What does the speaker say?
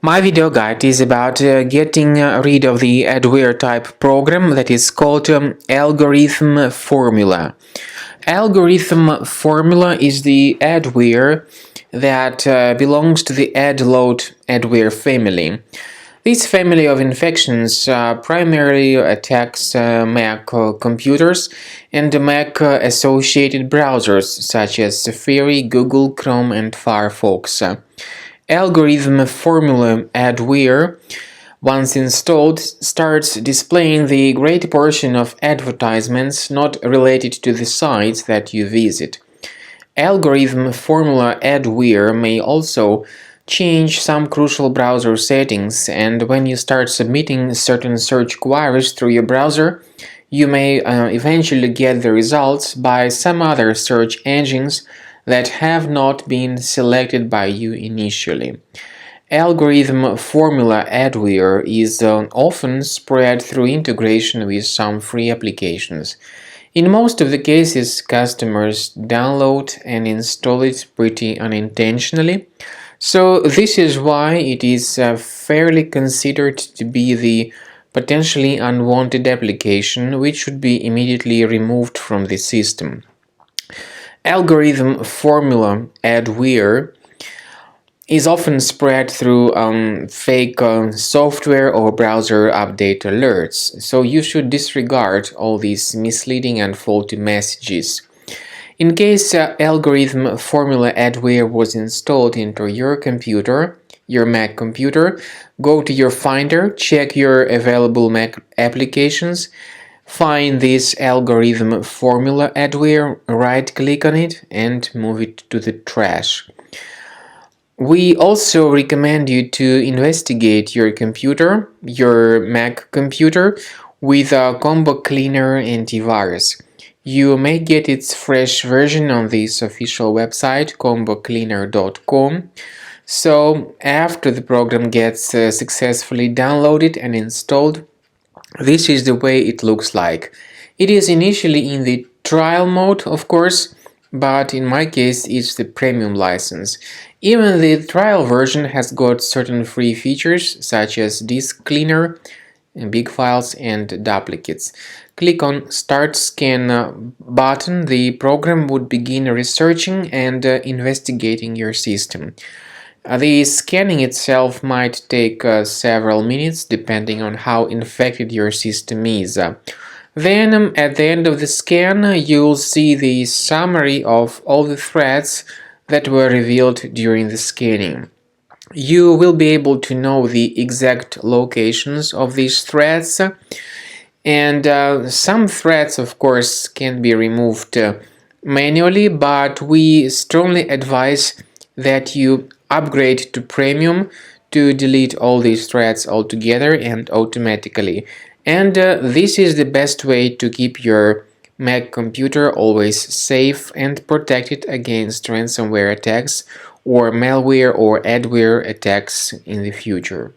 My video guide is about getting rid of the adware type program that is called AlgorithmFormula. AlgorithmFormula is the adware that belongs to the adload adware family. This family of infections primarily attacks Mac computers and Mac associated browsers such as Safari, Google Chrome, and Firefox. AlgorithmFormula adware, once installed, starts displaying the great portion of advertisements not related to the sites that you visit. AlgorithmFormula adware may also change some crucial browser settings, and when you start submitting certain search queries through your browser, you may eventually get the results by some other search engines that have not been selected by you initially. AlgorithmFormula adware is often spread through integration with some free applications. In most of the cases, customers download and install it pretty unintentionally, so this is why it is fairly considered to be the potentially unwanted application which should be immediately removed from the system. AlgorithmFormula adware is often spread through fake software or browser update alerts, so you should disregard all these misleading and faulty messages. In case AlgorithmFormula adware was installed into your computer, your Mac computer, go to your Finder, check your available Mac applications, find this AlgorithmFormula adware, right-click on it, and move it to the trash. We also recommend you to investigate your computer, your Mac computer, with a Combo Cleaner antivirus. You may get its fresh version on this official website, combocleaner.com. So, after the program gets successfully downloaded and installed, this is the way it looks like. It is initially in the trial mode, of course, but in my case it's the premium license. Even the trial version has got certain free features such as disk cleaner, big files, and duplicates. Click on Start Scan button. The program would begin researching and investigating your system. The scanning itself might take several minutes depending on how infected your system is. Then, at the end of the scan, you'll see the summary of all the threats that were revealed during the scanning. You will be able to know the exact locations of these threats, and some threats, of course, can be removed manually, but we strongly advise that you upgrade to premium to delete all these threats altogether and automatically. And this is the best way to keep your Mac computer always safe and protected against ransomware attacks or malware or adware attacks in the future.